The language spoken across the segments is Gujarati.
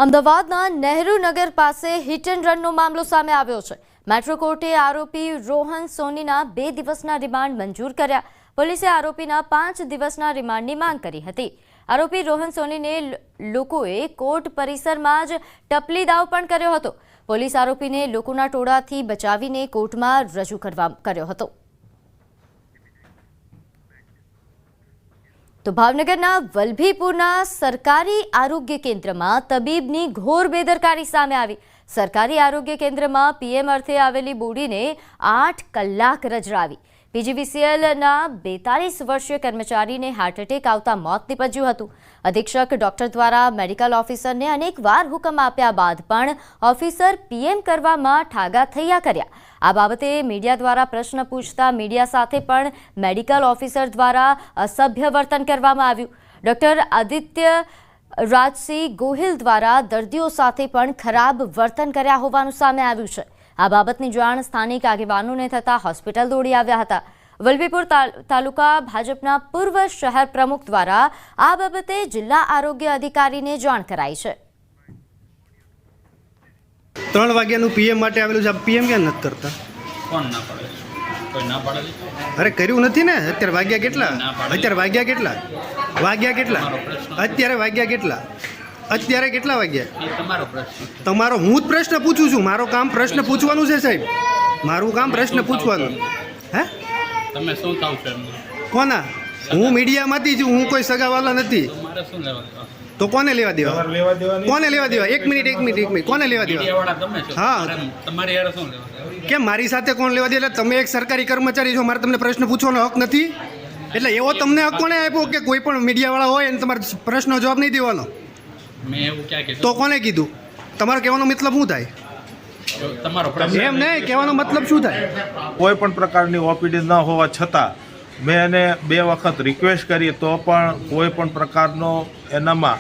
અમદાવાદના નહેરુ નગર પાસે હિટ એન્ડ રનનો મામલો સામે આવ્યો છે। મેટ્રો કોર્ટે આરોપી રોહન સોનીના 2 દિવસના રિમાન્ડ મંજૂર કર્યા। પોલીસે આરોપીના 5 દિવસના રિમાન્ડની માંગ કરી હતી। આરોપી રોહન સોનીને લોકોએ કોર્ટ પરિસરમાં જ ટપલી દાવ પણ કર્યો હતો। પોલીસ આરોપીને લોકોના ટોળાથી બચાવીને કોર્ટમાં રજૂ કર્યો હતો। તો ભાવનગરના વલભીપુરના સરકારી આરોગ્ય કેન્દ્રમાં તબીબની ઘોર બેદરકારી સામે આવી। સરકારી આરોગ્ય કેન્દ્રમાં પીએમ અર્થે આવેલી બોડીને 8 કલાક રજડાવી। પીજીવીસીએલના 42 વર્ષીય કર્મચારીને હાર્ટ એટેક આવતા મોત નીપજ્યું હતું। અધિક્ષક ડોક્ટર દ્વારા મેડિકલ ઓફિસરને અનેકવાર હુકમ આપ્યા બાદ પણ ઓફિસર પીએમ કરવામાં ઠાગા થયા કર્યા। આ બાબતે મીડિયા દ્વારા પ્રશ્ન પૂછતા મીડિયા સાથે પણ મેડિકલ ઓફિસર દ્વારા અસભ્ય વર્તન કરવામાં આવ્યું। ડોક્ટર આદિત્ય રાજસિંહ ગોહિલ દ્વારા દર્દીઓ સાથે પણ ખરાબ વર્તન કર્યા હોવાનું સામે આવ્યું છે। આ બાબતની જાણ સ્થાનિક આગેવાનોને થતાં હોસ્પિટલ દોડી આવ્યા હતા। વલભીપુર તાલુકા ભાજપના પૂર્વ શહેર પ્રમુખ દ્વારા આ બાબતે જિલ્લા આરોગ્ય અધિકારીને જાણ કરાઈ છે। 3 વાગ્યાનું પીએમ માટે આવેલું છે। પીએમ કેમ નથી કરતા? કોણ ના પાડે? કોઈ ના પાડે? અરે કર્યું નથી ને। અત્યારે વાગ્યા કેટલા? અત્યારે વાગ્યા કેટલા? અત્યારે વાગ્યા કેટલા? અત્યારે કેટલા વાગ્યા? એ તમારો પ્રશ્ન। તમારો હું જ પ્રશ્ન પૂછું છું। મારો કામ પ્રશ્ન પૂછવાનું છે સાહેબ। મારું કામ પ્રશ્ન પૂછવાનું। હે તમે શું થાવ છો એમને? કોના? હું મીડિયામાંથી છું। હું કોઈ સગાવાલા નથી। તમારે શું લેવા દેવા? તો કોને લેવા દેવા? કોને લેવા દેવા? એક મિનિટ કોને લેવા દેવા? મીડિયાવાળા તમે છો। હા। તમારી યાર શું લેવા દેવા? કેમ મારી સાથે કોણ લેવા દે? એટલે તમે એક સરકારી કર્મચારી છો, મારે તમને પ્રશ્ન પૂછવાનો હક નથી? એટલે એવો તમને હક કોને આપ્યો કે કોઈ પણ મીડિયાવાળા હોય અને તમારે પ્રશ્નનો જવાબ નહીં દેવાનો? મેં એવું ક્યાં કીધું? તો કોને કીધું? તમારો કહેવાનો મતલબ શું થાય? તમારો પ્રશ્ન એમ નહીં, કહેવાનો મતલબ શું થાય? કોઈ પણ પ્રકારની ઓપીડી ન હોવા છતાં મેં એને 2 વખત રિક્વેસ્ટ કરી તો પણ કોઈ પણ પ્રકારનો એનામાં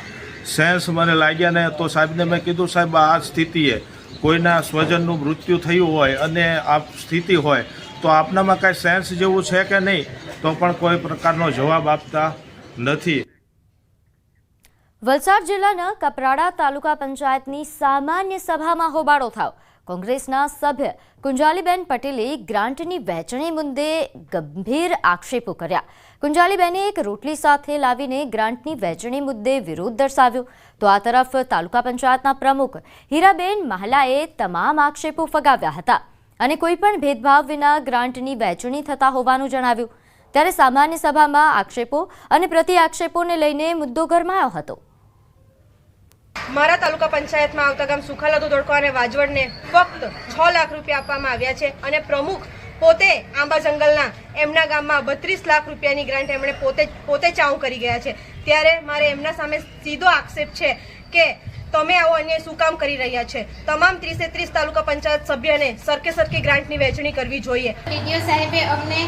સેન્સ મને લાગ્યા ને તો સાહેબને મેં કીધું, સાહેબ આ સ્થિતિએ કોઈના સ્વજનનું મૃત્યુ થયું હોય અને આ સ્થિતિ હોય તો આપનામાં કાંઈ સેન્સ જેવું છે કે નહીં, તો પણ કોઈ પ્રકારનો જવાબ આપતા નથી। વલસાડ જિલ્લાના કપરાડા તાલુકા પંચાયતની સામાન્ય સભામાં હોબાળો થયો। કોંગ્રેસના સભ્ય કુંજાલીબેન પટેલે ગ્રાન્ટની વહેંચણી મુદ્દે ગંભીર આક્ષેપો કર્યા। કુંજાલીબેને એક રોટલી સાથે લાવીને ગ્રાન્ટની વહેંચણી મુદ્દે વિરોધ દર્શાવ્યો તો આ તરફ તાલુકા પંચાયતના પ્રમુખ હીરાબેન મહાલાએ તમામ આક્ષેપો ફગાવ્યા હતા અને કોઈપણ ભેદભાવ વિના ગ્રાન્ટની વહેંચણી થતા હોવાનું જણાવ્યું। ત્યારે સામાન્ય સભામાં આક્ષેપો અને પ્રતિ આક્ષેપોને લઈને મુદ્દો ગરમાયો હતો। મારા તાલુકા પંચાયતમાં આવતા ગામ સુખાલાદુ દોડકો અને વાજવડને ફક્ત 6 લાખ રૂપિયા આપવામાં આવ્યા છે અને પ્રમુખ પોતે આંબા જંગલના એમના ગામમાં 32 લાખ રૂપિયાની ગ્રાન્ટ એમણે પોતે ચાઉં કરી ગયા છે। ત્યારે મારે એમના સામે સીધો આક્ષેપ છે કે તમે આવો અન્યાય શું કામ કરી રહ્યા છે? તમામ 30 તાલુકા પંચાયત સભ્યને સરખી ગ્રાન્ટની વહેંચણી કરવી જોઈએ। ડીડીઓ સાહેબે અમને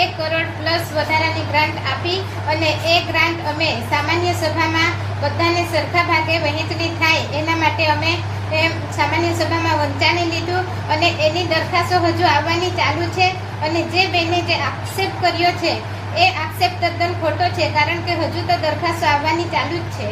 1 કરોડ પ્લસ વધારાની ગ્રાન્ટ આપી અને એ ગ્રાન્ટ અમે સામાન્ય સભામાં બધાને સરખા ભાગે વહેંચણી થાય એના માટે અમે સામાન્ય સભામાં વંચાણી લીધું અને એની દરખાસ્તો હજુ આવવાની ચાલુ છે અને જે બેને જે આક્ષેપ કર્યો છે એ આક્ષેપ તદ્દન ખોટો છે, કારણ કે હજુ તો દરખાસ્તો આવવાની ચાલુ જ છે।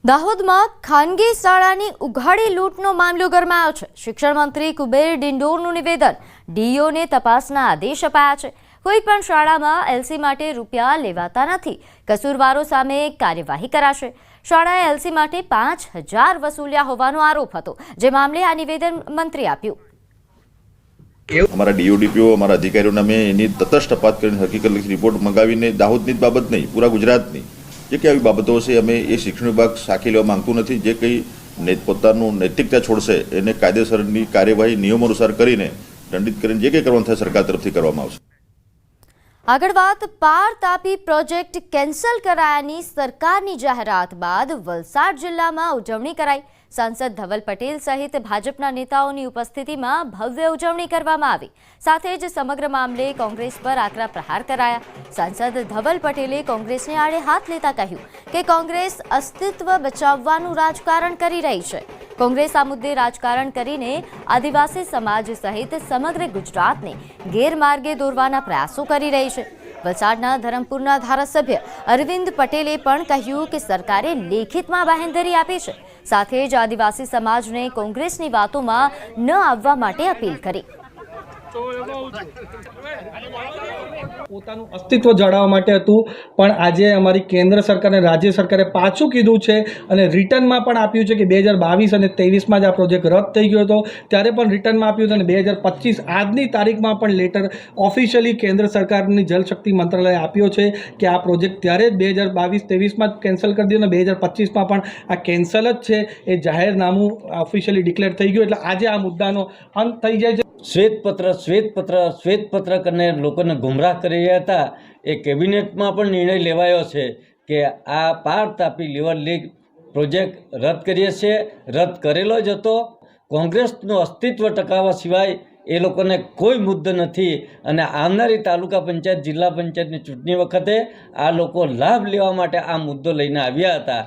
દાહોદમાં ખાનગી શાળાની ઉઘાડી લૂંટનો મામલો ગરમાયો છે। શિક્ષણ મંત્રી કુબેર ડિંડોરનું નિવેદન, ડીઓને તપાસના આદેશ અપાયા છે। કોઈ પણ શાળામાં એલસી માટે રૂપિયા લેવાતા નથી। કસૂરવારો સામે કાર્યવાહી કરાશે। શાળાએ એલસી માટે 5000 વસૂલ્યા હોવાનો આરોપ હતો, જે મામલે આ નિવેદન મંત્રી આપ્યું। અમારા ડીઓડીપીઓ અમારા અધિકારીઓને અમે એની તટસ્થ તપાસ કરીને હકીકત રિપોર્ટ મંગાવીને દાહોદની જ બાબત નહીં, પૂરા ગુજરાતની જે કંઈ આવી બાબતો છે અમે એ શિક્ષણ વિભાગ સાખી લેવા માંગતું નથી। જે કંઈ પોતાનું નૈતિકતા છોડશે એને કાયદેસરની કાર્યવાહી નિયમો અનુસાર કરીને દંડિત કરીને જે કંઈ કરવાનું થાય સરકાર તરફથી કરવામાં આવશે। આગળ વાત પાર તાપી પ્રોજેક્ટ કેન્સલ કરાયાની સરકારની જાહેરાત બાદ વલસાડ જિલ્લામાં ઉજવણી કરાઈ। સાંસદ ધવલ પટેલ સહિત ભાજપના નેતાઓની ઉપસ્થિતિમાં ભવ્ય ઉજવણી કરવામાં આવી। સાથે જ સમગ્ર મામલે કોંગ્રેસ પર આકરા પ્રહાર કરાયા। સાંસદ ધવલ પટેલે કોંગ્રેસને આડે હાથ લેતા કહ્યું કે કોંગ્રેસ અસ્તિત્વ બચાવવાનું રાજકારણ કરી રહી છે। કોંગ્રેસ આ મુદ્દે રાજકારણ કરીને આદિવાસી સમાજ સહિત સમગ્ર ગુજરાતને ગેરમાર્ગે દોરવાના પ્રયાસો કરી રહી છે। વલસાડના ધરમપુરના ધારાસભ્ય અરવિંદ પટેલે પણ કહ્યું કે સરકારે લેખિતમાં બાહેંધરી આપી છે. સાથે જ આદિવાસી સમાજને કોંગ્રેસની વાતોમાં ન આવવા માટે અપીલ કરી. પોતાનું અસ્તિત્વ જાળવવા માટે હતું, પણ આજે અમારી કેન્દ્ર સરકાર અને રાજ્ય સરકારે પાછું કીધું છે અને રિટર્નમાં પણ આપ્યું છે કે 2022 અને 23માં જ આ પ્રોજેક્ટ રદ થઈ ગયો હતો, ત્યારે પણ રિટર્નમાં આપ્યું હતું અને 2025 આજની તારીખમાં પણ લેટર ઓફિશિયલી કેન્દ્ર સરકારની જલશક્તિ મંત્રાલયે આપ્યો છે કે આ પ્રોજેક્ટ ત્યારે જ 2022-23માં જ કેન્સલ કરી દીધો અને 2025માં પણ આ કેન્સલ જ છે. એ જાહેરનામું ઓફિશિયલી ડિક્લેર થઈ ગયું, એટલે આજે આ મુદ્દાનો અંત થઈ જાય છે. શ્વેતપત્ર કરીને લોકોને ગુમરાહ કરી રહ્યા હતા. એ કેબિનેટમાં પણ નિર્ણય લેવાયો છે કે આ પાર તાપી લિવર લીગ પ્રોજેક્ટ રદ કરીએ છીએ. રદ કરેલો જ હતો. કોંગ્રેસનું અસ્તિત્વ ટકાવવા સિવાય એ લોકોને કોઈ મુદ્દો નથી અને આવનારી તાલુકા પંચાયત જિલ્લા પંચાયતની ચૂંટણી વખતે આ લોકો લાભ લેવા માટે આ મુદ્દો લઈને આવ્યા હતા.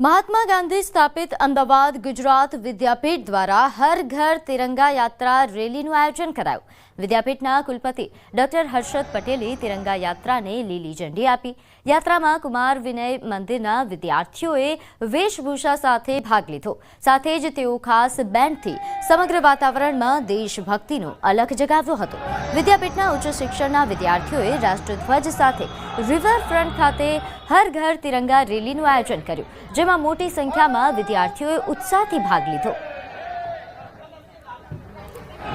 મહાત્મા ગાંધી સ્થાપિત અમદાવાદ ગુજરાત વિદ્યાપીઠ દ્વારા હર ઘર તિરંગા યાત્રા રેલીનું આયોજન કરાયું. વિદ્યાપીઠના કુલપતિ ડોક્ટર હર્ષદ પટેલે તિરંગા યાત્રાને લીલી ઝંડી આપી. યાત્રામાં કુમાર વિનય મંદિરના વિદ્યાર્થીઓએ વેશભૂષા સાથે ભાગ લીધો. સાથે જ તેઓ ખાસ બેન્ડથી સમગ્ર વાતાવરણમાં દેશભક્તિનો અલખ જગાવ્યો હતો. વિદ્યાપીઠના ઉચ્ચ શિક્ષણના વિદ્યાર્થીઓએ રાષ્ટ્રધ્વજ સાથે રિવરફ્રન્ટ ખાતે હર ઘર તિરંગા રેલીનું આયોજન કર્યું, જેમાં મોટી સંખ્યામાં વિદ્યાર્થીઓએ ઉત્સાહથી ભાગ લીધો.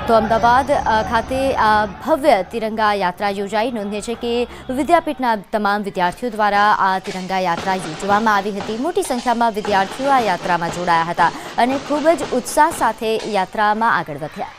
તો અમદાવાદ ખાતે આ ભવ્ય તિરંગા યાત્રા યોજાઈ. નોંધનીય છે કે વિદ્યાપીઠના તમામ વિદ્યાર્થીઓ દ્વારા આ તિરંગા યાત્રા યોજવામાં આવી હતી. મોટી સંખ્યામાં વિદ્યાર્થીઓ આ યાત્રામાં જોડાયા હતા અને ખૂબ જ ઉત્સાહ સાથે યાત્રામાં આગળ વધ્યા.